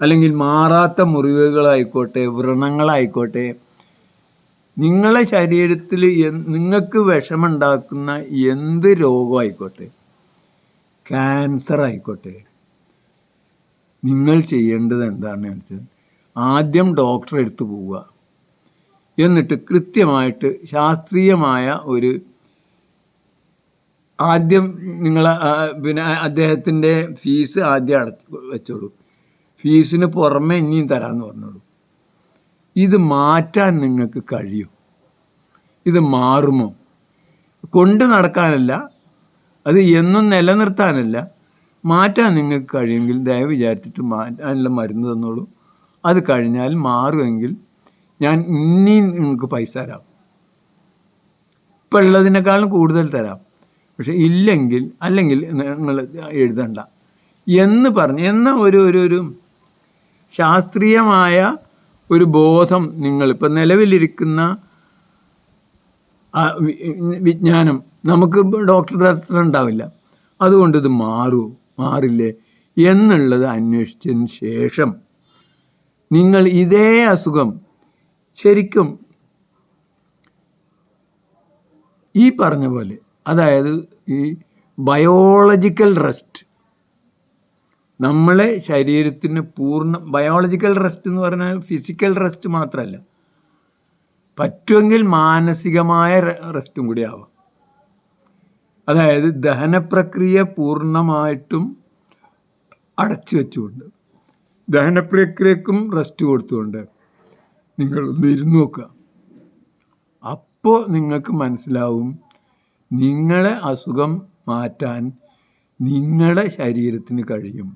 അല്ലെങ്കിൽ മാറാത്ത മുറിവുകളായിക്കോട്ടെ, വ്രണങ്ങളായിക്കോട്ടെ, നിങ്ങളെ ശരീരത്തിൽ നിങ്ങൾക്ക് വിഷമുണ്ടാക്കുന്ന എന്ത് രോഗമായിക്കോട്ടെ, ക്യാൻസർ ആയിക്കോട്ടെ, നിങ്ങൾ ചെയ്യേണ്ടത് എന്താണെന്ന് വെച്ചാൽ ആദ്യം ഡോക്ടറെ അടുത്ത് പോവുക. എന്നിട്ട് കൃത്യമായിട്ട് ശാസ്ത്രീയമായ ഒരു ആദ്യം നിങ്ങൾ അദ്ദേഹത്തിൻ്റെ ഫീസ് ആദ്യം വെച്ചോളൂ. ഫീസിന് പുറമെ ഇനിയും തരാമെന്ന് പറഞ്ഞോളൂ. ഇത് മാറ്റാൻ നിങ്ങൾക്ക് കഴിയും. ഇത് മാറുമോ? കൊണ്ട് നടക്കാനല്ല, അത് എന്നും നിലനിർത്താനല്ല, മാറ്റാൻ നിങ്ങൾക്ക് കഴിയുമെങ്കിൽ ദയവ് വിചാരിച്ചിട്ട് മാറ്റാനുള്ള മരുന്ന് തന്നോളൂ. അത് കഴിഞ്ഞാൽ മാറുമെങ്കിൽ ഞാൻ ഇനിയും നിങ്ങൾക്ക് പൈസ തരാം, ഇപ്പം ഉള്ളതിനേക്കാളും കൂടുതൽ തരാം. പക്ഷെ അല്ലെങ്കിൽ നിങ്ങൾ എഴുതണ്ട എന്ന് പറഞ്ഞ് ഒരു ശാസ്ത്രീയമായ ഒരു ബോധം നിങ്ങളിപ്പോൾ നിലവിലിരിക്കുന്ന വിജ്ഞാനം നമുക്ക് ഡോക്ടറുടെ അടുത്ത് ഉണ്ടാവില്ല. അതുകൊണ്ട് ഇത് മാറില്ലേ എന്നുള്ളത് അന്വേഷിച്ചതിന് ശേഷം നിങ്ങൾ ഇതേ അസുഖം ശരിക്കും ഈ പറഞ്ഞ പോലെ, അതായത് ഈ ബയോളജിക്കൽ റെസ്റ്റ്, നമ്മളെ ശരീരത്തിന് ബയോളജിക്കൽ റെസ്റ്റ് എന്ന് പറഞ്ഞാൽ ഫിസിക്കൽ റെസ്റ്റ് മാത്രമല്ല, പറ്റുമെങ്കിൽ മാനസികമായ റെസ്റ്റും കൂടി ആവാം. അതായത് ദഹനപ്രക്രിയ പൂർണ്ണമായിട്ടും അടച്ചു വെച്ചുകൊണ്ട് ദഹനപ്രക്രിയക്കും റെസ്റ്റ് കൊടുത്തുകൊണ്ട് നിങ്ങളൊന്ന് ഇരുന്ന് നോക്കുക. അപ്പോൾ നിങ്ങൾക്ക് മനസ്സിലാവും നിങ്ങളെ അസുഖം മാറ്റാൻ നിങ്ങളുടെ ശരീരത്തിന് കഴിയും.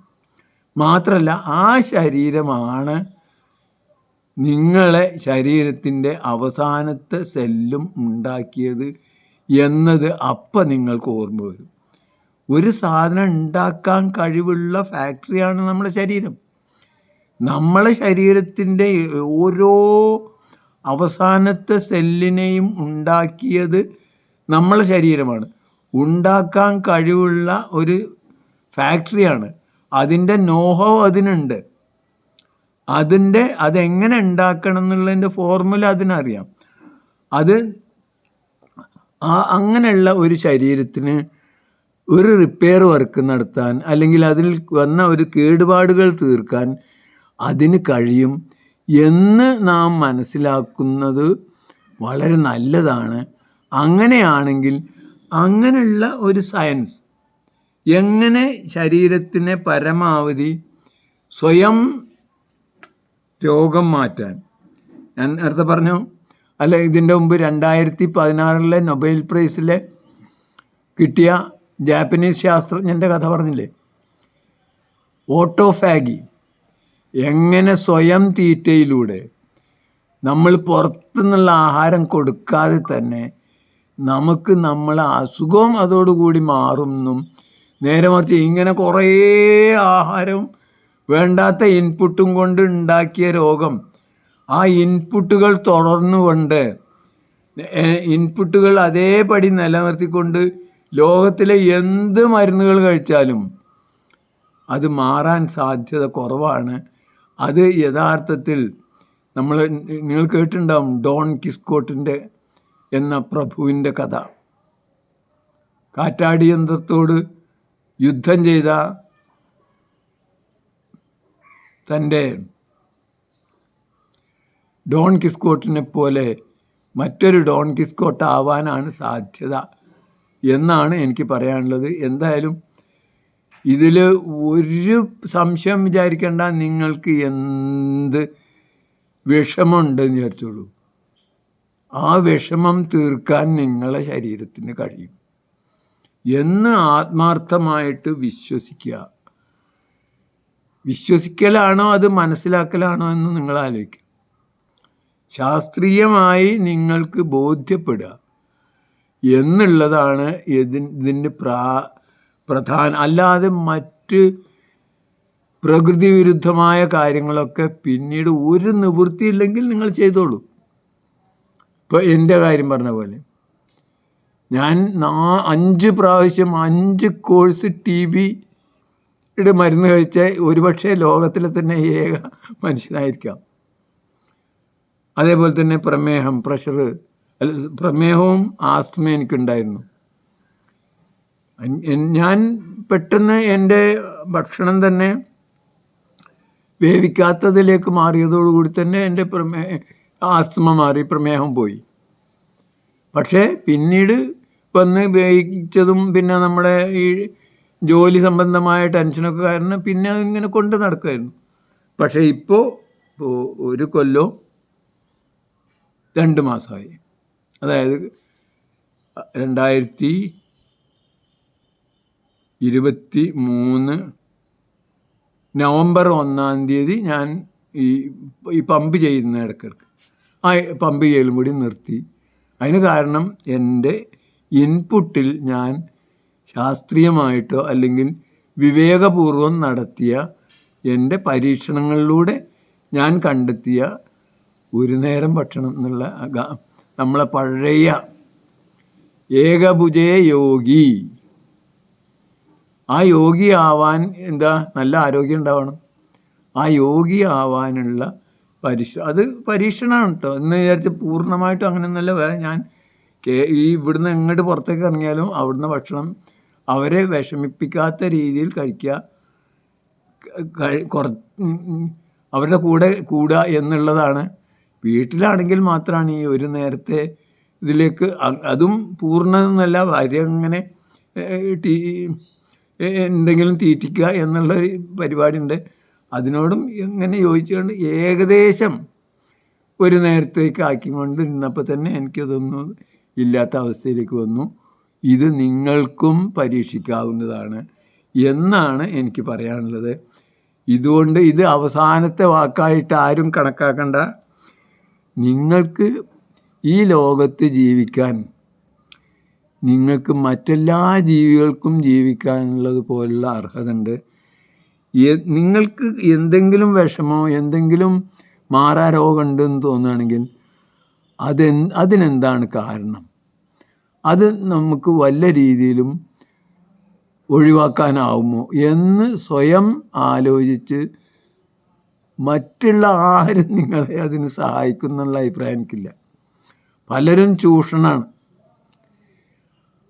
മാത്രമല്ല ആ ശരീരമാണ് നിങ്ങളെ ശരീരത്തിൻ്റെ അവസാനത്തെ സെല്ലും ഉണ്ടാക്കിയത് എന്നത് അപ്പം നിങ്ങൾക്ക് ഓർമ്മ വരും. ഒരു സാധനം ഉണ്ടാക്കാൻ കഴിവുള്ള ഫാക്ടറിയാണ് നമ്മുടെ ശരീരം. നമ്മളെ ശരീരത്തിൻ്റെ ഓരോ അവസാനത്തെ സെല്ലിനെയും ഉണ്ടാക്കിയത് നമ്മളെ ശരീരമാണ്. ഉണ്ടാക്കാൻ കഴിവുള്ള ഒരു ഫാക്ടറിയാണ്. അതിൻ്റെ നോഹോ അതിനുണ്ട്. അതെങ്ങനെ ഉണ്ടാക്കണം എന്നുള്ളതിൻ്റെ ഫോർമുല അതിനറിയാം. അങ്ങനെയുള്ള ഒരു ശരീരത്തിന് ഒരു റിപ്പയർ വർക്ക് നടത്താൻ അല്ലെങ്കിൽ അതിൽ വന്ന ഒരു കേടുപാടുകൾ തീർക്കാൻ അതിന് കഴിയും എന്ന് നാം മനസ്സിലാക്കുന്നത് വളരെ നല്ലതാണ്. അങ്ങനെയാണെങ്കിൽ അങ്ങനെയുള്ള ഒരു സയൻസ് എങ്ങനെ ശരീരത്തിനെ പരമാവധി സ്വയം രോഗം മാറ്റാൻ, ഞാൻ നേരത്തെ പറഞ്ഞു അല്ല, ഇതിൻ്റെ മുമ്പ് 2016 നൊബേൽ പ്രൈസിലെ കിട്ടിയ ജാപ്പനീസ് ശാസ്ത്രജ്ഞൻ്റെ കഥ പറഞ്ഞില്ലേ, ഓട്ടോഫാഗി. എങ്ങനെ സ്വയം തീറ്റയിലൂടെ നമ്മൾ പുറത്തുനിന്നുള്ള ആഹാരം കൊടുക്കാതെ തന്നെ നമുക്ക് നമ്മളെ അസുഖം അതോടുകൂടി മാറുമെന്നും, നേരെ മറിച്ച് ഇങ്ങനെ കുറേ ആഹാരവും വേണ്ടാത്ത ഇൻപുട്ടും കൊണ്ട് ഉണ്ടാക്കിയ രോഗം ആ ഇൻപുട്ടുകൾ തുടർന്നുകൊണ്ട് ഇൻപുട്ടുകൾ അതേപടി നിലനിർത്തിക്കൊണ്ട് ലോകത്തിലെ എന്ത് മരുന്നുകൾ കഴിച്ചാലും അത് മാറാൻ സാധ്യത കുറവാണ്. അത് യഥാർത്ഥത്തിൽ നിങ്ങൾ കേട്ടിട്ടുണ്ടാവും ഡോൺ കിസ്കോട്ടിൻ്റെ എന്ന പ്രഭുവിൻ്റെ കഥ. കാറ്റാടി യന്ത്രത്തോട് യുദ്ധം ചെയ്ത തൻ്റെ ഡോൺ കിസ്കോട്ടിനെ പോലെ മറ്റൊരു ഡോൺ കിസ്കോട്ട് ആവാനാണ് സാധ്യത എന്നാണ് എനിക്ക് പറയാനുള്ളത്. എന്തായാലും ഇതിൽ ഒരു സംശയം വിചാരിക്കേണ്ട, നിങ്ങൾക്ക് എന്ത് വിഷമമുണ്ടെന്ന് വിചാരിച്ചോളൂ, ആ വിഷമം തീർക്കാൻ നിങ്ങളെ ശരീരത്തിന് കഴിയും എന്ന് ആത്മാർത്ഥമായിട്ട് വിശ്വസിക്കുക. വിശ്വസിക്കലാണോ അത് മനസ്സിലാക്കലാണോ എന്ന് നിങ്ങൾ ആലോചിക്കുക. ശാസ്ത്രീയമായി നിങ്ങൾക്ക് ബോധ്യപ്പെടുക എന്നുള്ളതാണ് ഇതിൻ്റെ പ്രധാന. അല്ലാതെ മറ്റ് പ്രകൃതി വിരുദ്ധമായ കാര്യങ്ങളൊക്കെ പിന്നീട് ഒരു നിവൃത്തിയില്ലെങ്കിൽ നിങ്ങൾ ചെയ്തോളൂ. ഇപ്പോൾ എൻ്റെ കാര്യം പറഞ്ഞ പോലെ ഞാൻ 5 പ്രാവശ്യം 5 കോഴ്സ് TB മരുന്ന് കഴിച്ച ഒരുപക്ഷെ ലോകത്തിലെ തന്നെ ഏക മനുഷ്യനായിരിക്കാം. അതേപോലെ തന്നെ പ്രമേഹവും ആസ്തമ എനിക്കുണ്ടായിരുന്നു. ഞാൻ പെട്ടെന്ന് എൻ്റെ ഭക്ഷണം തന്നെ വേവിക്കാത്തതിലേക്ക് മാറിയതോടുകൂടി തന്നെ എൻ്റെ ആസ്തമ മാറി, പ്രമേഹം പോയി. പക്ഷേ പിന്നീട് വന്ന് വേവിച്ചതും പിന്നെ നമ്മുടെ ഈ ജോലി സംബന്ധമായ ടെൻഷനൊക്കെ കാരണം പിന്നെ അതിങ്ങനെ കൊണ്ട് നടക്കുമായിരുന്നു. പക്ഷേ ഇപ്പോൾ 1 കൊല്ലവും 2 മാസമായി. അതായത് 2023 നവംബർ 1 ഞാൻ ഈ പമ്പ് ചെയ്യുന്ന ഇടയ്ക്കിടയ്ക്ക് ആ പമ്പ് ചെയ്യലും കൂടി നിർത്തി. അതിന് കാരണം എൻ്റെ ഇൻപുട്ടിൽ ഞാൻ ശാസ്ത്രീയമായിട്ടോ അല്ലെങ്കിൽ വിവേകപൂർവം നടത്തിയ എൻ്റെ പരീക്ഷണങ്ങളിലൂടെ ഞാൻ കണ്ടെത്തിയ ഒരു നേരം ഭക്ഷണം എന്നുള്ള നമ്മളെ പഴയ ഏകഭുജയ യോഗി, ആ യോഗി ആവാൻ നല്ല ആരോഗ്യം ഉണ്ടാവണം. ആ യോഗി ആവാനുള്ള അത് പരീക്ഷണമാണ് കേട്ടോ എന്ന് വിചാരിച്ച് പൂർണ്ണമായിട്ടും അങ്ങനെയൊന്നുമല്ല. ഞാൻ ഇവിടുന്ന് എങ്ങോട്ട് പുറത്തേക്ക് ഇറങ്ങിയാലും അവിടുന്ന് ഭക്ഷണം അവരെ വിഷമിപ്പിക്കാത്ത രീതിയിൽ കഴിക്കുക, അവരുടെ കൂടെ കൂടുക എന്നുള്ളതാണ്. വീട്ടിലാണെങ്കിൽ മാത്രമാണ് ഈ ഒരു നേരത്തെ ഇതിലേക്ക്, അതും പൂർണ്ണമെന്നല്ല, ഭാര്യ അങ്ങനെ എന്തെങ്കിലും തീറ്റിക്കുക എന്നുള്ളൊരു പരിപാടിയുണ്ട്. അതിനോടും എങ്ങനെ യോജിച്ചുകൊണ്ട് ഏകദേശം ഒരു നേരത്തേക്ക് ആക്കിക്കൊണ്ട് നിന്നപ്പോൾ തന്നെ എനിക്കതൊന്നും ഇല്ലാത്ത അവസ്ഥയിലേക്ക് വന്നു. ഇത് നിങ്ങൾക്കും പരീക്ഷിക്കാവുന്നതാണ് എന്നാണ് എനിക്ക് പറയാനുള്ളത്. ഇതുകൊണ്ട് ഇത് അവസാനത്തെ വാക്കായിട്ട് ആരും കണക്കാക്കണ്ട. നിങ്ങൾക്ക് ഈ ലോകത്ത് ജീവിക്കാൻ, നിങ്ങൾക്ക് മറ്റെല്ലാ ജീവികൾക്കും ജീവിക്കാനുള്ളത് പോലുള്ള അർഹത ഉണ്ട്. നിങ്ങൾക്ക് എന്തെങ്കിലും വിഷമോ എന്തെങ്കിലും മാറാരോഗമുണ്ടെന്ന് തോന്നുകയാണെങ്കിൽ അതിനെന്താണ് കാരണം? അത് നമുക്ക് വല്ല രീതിയിലും ഒഴിവാക്കാനാവുമോ എന്ന് സ്വയം ആലോചിച്ച് മറ്റുള്ള ആരും നിങ്ങളെ അതിന് സഹായിക്കുന്നുള്ള അഭിപ്രായം എനിക്കില്ല. പലരും ചൂഷണമാണ്.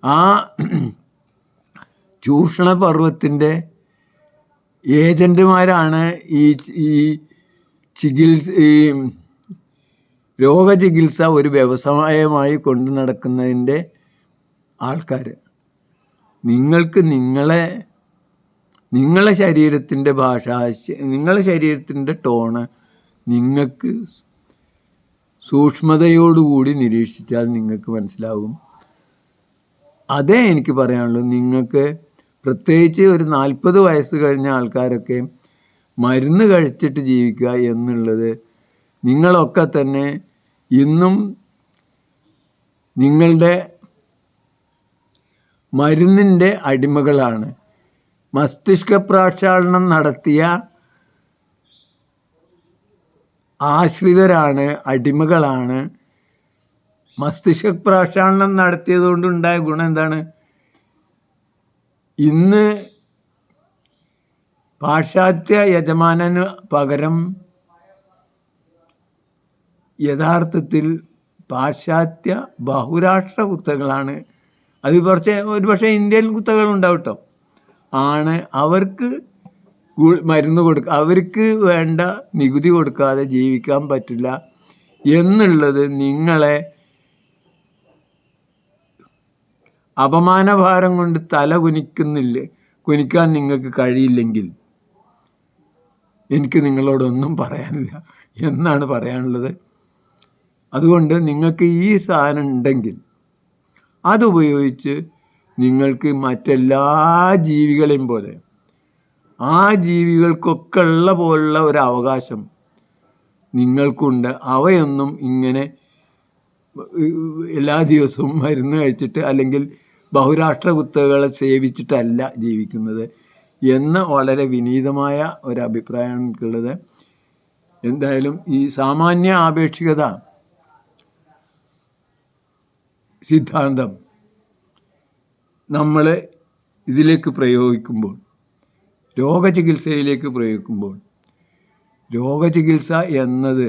ആ ചൂഷണ പർവ്വത്തിൻ്റെ ഏജൻറ്റുമാരാണ് ഈ രോഗചികിത്സ ഒരു വ്യവസായമായി കൊണ്ടു നടക്കുന്നതിൻ്റെ ആൾക്കാർ. നിങ്ങൾക്ക് നിങ്ങളെ ശരീരത്തിൻ്റെ ഭാഷ, നിങ്ങളെ ശരീരത്തിൻ്റെ ടോണ് നിങ്ങൾക്ക് സൂക്ഷ്മതയോടുകൂടി നിരീക്ഷിച്ചാൽ നിങ്ങൾക്ക് മനസ്സിലാകും. അതേ എനിക്ക് പറയാനുള്ളൂ. നിങ്ങൾക്ക് പ്രത്യേകിച്ച് ഒരു 40 വയസ്സ് കഴിഞ്ഞ ആൾക്കാരൊക്കെ മരുന്ന് കഴിച്ചിട്ട് ജീവിക്കുക എന്നുള്ളത്, നിങ്ങളൊക്കെ തന്നെ ഇന്നും നിങ്ങളുടെ മരുന്നിൻ്റെ അടിമകളാണ്. മസ്തിഷ്ക പ്രക്ഷാളനം നടത്തിയ ആശ്രിതരാണ്, അടിമകളാണ്. മസ്തിഷ്ക പ്രക്ഷാളനം നടത്തിയതുകൊണ്ടുണ്ടായ ഗുണം എന്താണ്? ഇന്ന് പാശ്ചാത്യ യജമാനന് പകരം യഥാർത്ഥത്തിൽ പാശ്ചാത്യ ബഹുരാഷ്ട്ര കുത്തകളാണ്. അത് ഒരുപക്ഷെ ഇന്ത്യൻ കുത്തകളുണ്ടാവും കേട്ടോ. ആണ് അവർക്ക് മരുന്ന് കൊടുക്കുക, അവർക്ക് വേണ്ട നികുതി കൊടുക്കാതെ ജീവിക്കാൻ പറ്റില്ല എന്നുള്ളത് നിങ്ങളെ അപമാനഭാരം കൊണ്ട് തല കുനിക്കാൻ നിങ്ങൾക്ക് കഴിയില്ലെങ്കിൽ എനിക്ക് നിങ്ങളോടൊന്നും പറയാനില്ല എന്നാണ് പറയാനുള്ളത്. അതുകൊണ്ട് നിങ്ങൾക്ക് ഈ സാധനം ഉണ്ടെങ്കിൽ അതുപയോഗിച്ച് നിങ്ങൾക്ക് മറ്റെല്ലാ ജീവികളെയും പോലെ ആ ജീവികൾക്കൊക്കെ ഉള്ള പോലുള്ള ഒരു അവകാശം നിങ്ങൾക്കുണ്ട്. അവയൊന്നും ഇങ്ങനെ എല്ലാ ദിവസവും മരുന്ന് കഴിച്ചിട്ട് അല്ലെങ്കിൽ ബഹുരാഷ്ട്ര കുത്തകളെ സേവിച്ചിട്ടല്ല ജീവിക്കുന്നത് എന്ന വളരെ വിനീതമായ ഒരഭിപ്രായമാണ് എനിക്കുള്ളത്. എന്തായാലും ഈ സാമാന്യ ആപേക്ഷികത സിദ്ധാന്തം നമ്മൾ ഇതിലേക്ക് പ്രയോഗിക്കുമ്പോൾ, രോഗചികിത്സയിലേക്ക് പ്രയോഗിക്കുമ്പോൾ, രോഗചികിത്സ എന്നത്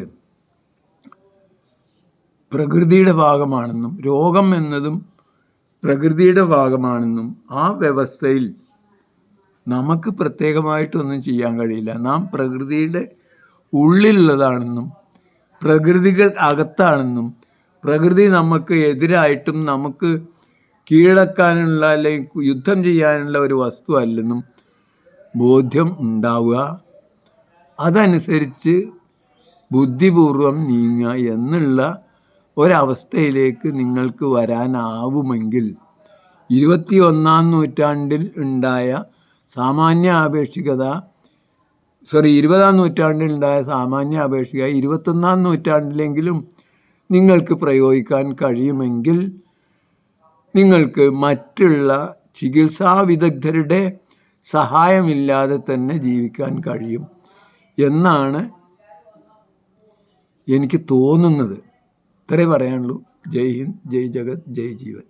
പ്രകൃതിയുടെ ഭാഗമാണെന്നും രോഗം എന്നതും പ്രകൃതിയുടെ ഭാഗമാണെന്നും ആ വ്യവസ്ഥയിൽ നമുക്ക് പ്രത്യേകമായിട്ടൊന്നും ചെയ്യാൻ കഴിയില്ല. നാം പ്രകൃതിയുടെ ഉള്ളിലുള്ളതാണെന്നും പ്രകൃതിക്ക് അകത്താണെന്നും പ്രകൃതി നമുക്ക് എതിരായിട്ടും നമുക്ക് കീഴടക്കാനുള്ള അല്ലെങ്കിൽ യുദ്ധം ചെയ്യാനുള്ള ഒരു വസ്തു അല്ലെന്നും ബോധ്യം ഉണ്ടാവുക, അതനുസരിച്ച് ബുദ്ധിപൂർവം നീങ്ങുക എന്നുള്ള ഒരവസ്ഥയിലേക്ക് നിങ്ങൾക്ക് വരാനാവുമെങ്കിൽ 21-ാം നൂറ്റാണ്ടിൽ ഉണ്ടായ 20-ാം നൂറ്റാണ്ടിൽ ഉണ്ടായ സാമാന്യ ആപേക്ഷിക 21-ാം നൂറ്റാണ്ടിലെങ്കിലും നിങ്ങൾക്ക് പ്രയോഗിക്കാൻ കഴിയുമെങ്കിൽ നിങ്ങൾക്ക് മറ്റുള്ള ചികിത്സാ വിദഗ്ധരുടെ സഹായമില്ലാതെ തന്നെ ജീവിക്കാൻ കഴിയും എന്നാണ് എനിക്ക് തോന്നുന്നത്. ഇത്രേ പറയാനുള്ളൂ. ജയ് ഹിന്ദ്, ജയ് ജഗത്, ജയ് ജീവൻ.